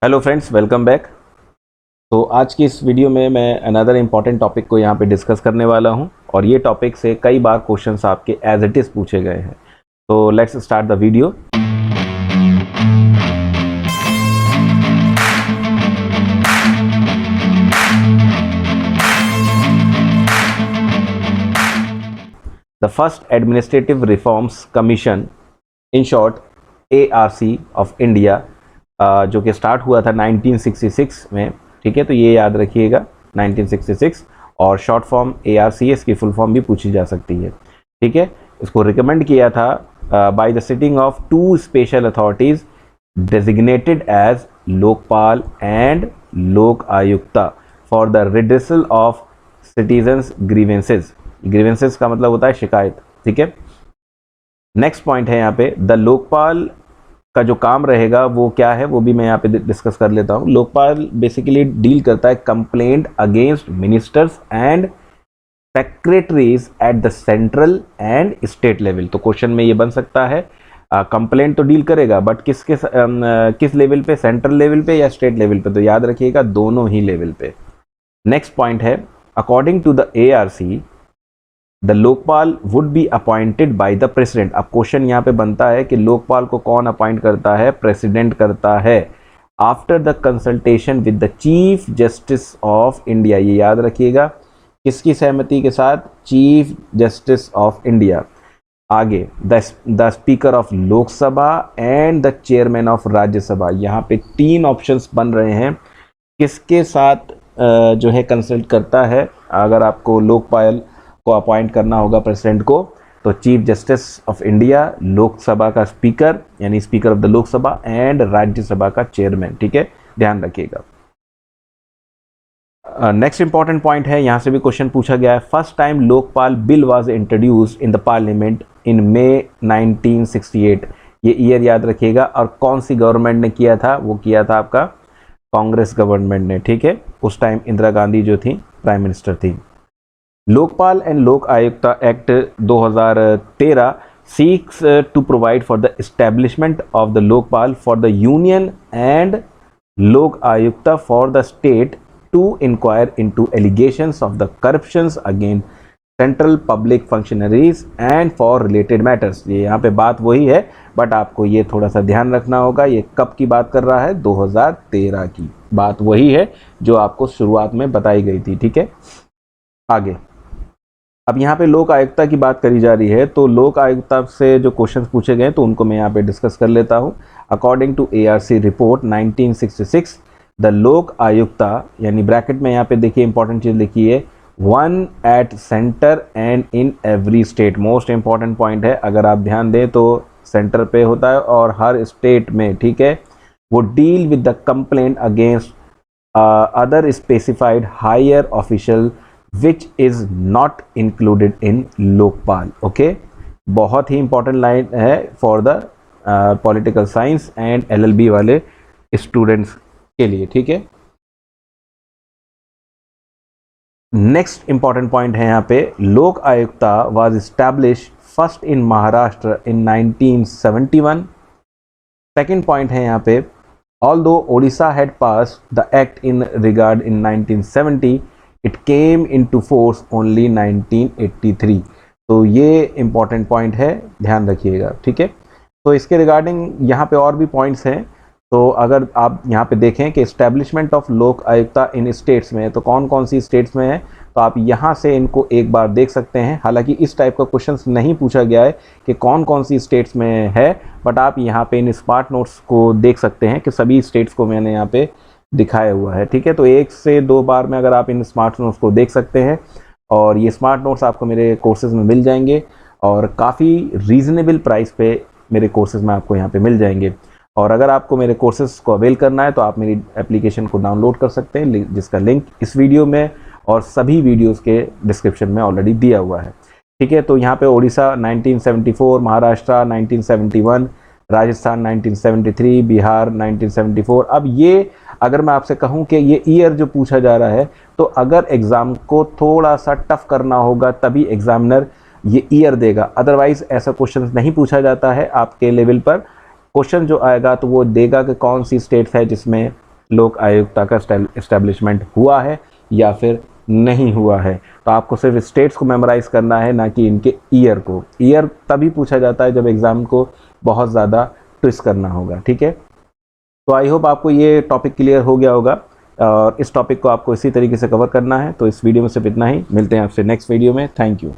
Hello friends, welcome back. तो आज की इस वीडियो में मैं अनदर इम्पॉर्टेंट टॉपिक को यहाँ पे डिस्कस करने वाला हूँ और ये टॉपिक से कई बार क्वेश्चंस आपके एज इट इज़ पूछे गए हैं। तो let's start the video. The first administrative reforms commission, in short ARC of India, जो कि स्टार्ट हुआ था 1966 में। ठीक है, तो ये याद रखिएगा 1966, और शॉर्ट फॉर्म ARC, इसकी फुल फॉर्म भी पूछी जा सकती है। ठीक है, इसको रिकमेंड किया था by the sitting of 2 special authorities designated as Lokpal and Lok Ayukta for the redressal of citizens grievances. Grievances का मतलब होता है शिकायत। ठीक है, नेक्स्ट पॉइंट है यहाँ पे, द लोकपाल का जो काम रहेगा वो क्या है, वो भी मैं यहाँ पे डिस्कस कर लेता हूँ। लोकपाल बेसिकली डील करता है complaint against ministers and secretaries at the central and state level. तो क्वेश्चन में ये बन सकता है, कंप्लेंट तो डील करेगा बट किस लेवल पे, सेंट्रल लेवल पे या स्टेट लेवल पे? तो याद रखिएगा दोनों ही लेवल पे। नेक्स्ट पॉइंट है, according to the ARC the Lokpal would be appointed by the president. अब क्वेश्चन यहाँ पे बनता है कि लोकपाल को कौन अपॉइंट करता है? प्रेसिडेंट करता है, after the consultation with the chief justice of India. ये याद रखिएगा, किसकी सहमति के साथ? Chief justice of India. आगे, the speaker of Lok Sabha and the chairman of Rajya Sabha. यहाँ पे 3 ऑप्शंस बन रहे हैं, किसके साथ जो है कंसल्ट करता है? अगर आपको लोकपाल को अपॉइंट करना होगा प्रेसिडेंट को, तो chief justice of India, Lok Sabha का स्पीकर यानी speaker of the Lok Sabha, and Rajya Sabha का चेयरमैन। ठीक है, ध्यान रखिएगा। नेक्स्ट इंपॉर्टेंट पॉइंट है, यहां से भी क्वेश्चन पूछा गया है। First time Lokpal bill was introduced in the parliament in May 1968। ये ईयर याद रखिएगा, और कौन सी गवर्नमेंट ने किया था? वो किया था आपका कांग्रेस गवर्नमेंट ने। ठीक है, उस टाइम इंदिरा गांधी जो थी प्राइम मिनिस्टर थी। Lokpal and Lok Ayukta act 2013 seeks to provide for the establishment of the Lokpal for the union and Lok Ayukta for the state to inquire into allegations of the corruptions against central public functionaries and for related matters। ये यहाँ पे बात वही है, but आपको ये थोड़ा सा ध्यान रखना होगा, ये कब की बात कर रहा है? 2013 की बात वही है जो आपको शुरुआत में बताई गई थी। ठीक है, आगे, अब यहाँ पे लोक आयुक्ता की बात करी जा रही है, तो लोक आयुक्ता से जो क्वेश्चंस पूछे गए तो उनको मैं यहाँ पे डिस्कस कर लेता हूँ। According to ARC report 1966 the Lokayukta, यानी ब्रैकेट में यहाँ पे देखिए इंपॉर्टेंट चीज़ लिखी है, 1 at centre and in every state. Most important point है, अगर आप ध्यान दें तो सेंटर पे होता है और हर स्टेट में। ठीक है, वो deal with the complaint against other specified higher official which is not included in Lokpal. Okay, बहुत ही इंपॉर्टेंट लाइन है for the political science and LLB वाले स्टूडेंट्स के लिए। ठीक है, नेक्स्ट इंपॉर्टेंट पॉइंट है यहाँ पे, Lok Ayukta was establish first in Maharashtra in 1971। Second point है यहाँ पे, although Odisha had pass the act in regard in 1970 it came in to force only 1983। तो ये इंपॉर्टेंट पॉइंट है, ध्यान रखिएगा। ठीक है, तो इसके रिगार्डिंग यहाँ पे और भी पॉइंट्स हैं। तो अगर आप यहाँ पे देखें कि इस्टेब्लिशमेंट ऑफ लोक आयुक्ता इन स्टेट्स में, तो कौन कौन सी स्टेट्स में है, तो आप यहाँ से इनको एक बार देख सकते हैं। हालांकि इस टाइप का क्वेश्चन नहीं पूछा गया है कि कौन कौन सी स्टेट्स में है, बट आप यहाँ पे इन स्मार्ट नोट्स को देख सकते हैं कि सभी स्टेट्स को मैंने यहाँ पे दिखाया हुआ है। ठीक है, तो 1 से 2 बार में अगर आप इन स्मार्ट नोट्स को देख सकते हैं, और ये स्मार्ट नोट्स आपको मेरे कोर्सेज में मिल जाएंगे और काफ़ी रीज़नेबल प्राइस पे मेरे कोर्सेज में आपको यहाँ पे मिल जाएंगे। और अगर आपको मेरे कोर्सेज को अवेल करना है तो आप मेरी एप्लीकेशन को डाउनलोड कर सकते हैं, जिसका लिंक इस वीडियो में और सभी वीडियोज़ के डिस्क्रिप्शन में ऑलरेडी दिया हुआ है। ठीक है, तो यहाँ पे ओडिशा 1974, महाराष्ट्र 1971, राजस्थान 1973, बिहार 1974। अब ये अगर मैं आपसे कहूं कि ये ईयर जो पूछा जा रहा है, तो अगर एग्ज़ाम को थोड़ा सा टफ करना होगा तभी एग्जामिनर ये ईयर देगा, अदरवाइज ऐसा क्वेश्चन नहीं पूछा जाता है आपके लेवल पर। क्वेश्चन जो आएगा तो वो देगा कि कौन सी स्टेट्स है जिसमें लोक आयुक्ता का एस्टेब्लिशमेंट हुआ है या फिर नहीं हुआ है। तो आपको सिर्फ स्टेट्स को मेमोराइज करना है, ना कि इनके ईयर को। ईयर तभी पूछा जाता है जब एग्ज़ाम को बहुत ज़्यादा ट्विस्ट करना होगा, ठीक है। तो आई होप आपको ये टॉपिक क्लियर हो गया होगा, और इस टॉपिक को आपको इसी तरीके से कवर करना है। तो इस वीडियो में सिर्फ इतना ही, मिलते हैं आपसे नेक्स्ट वीडियो में। Thank you.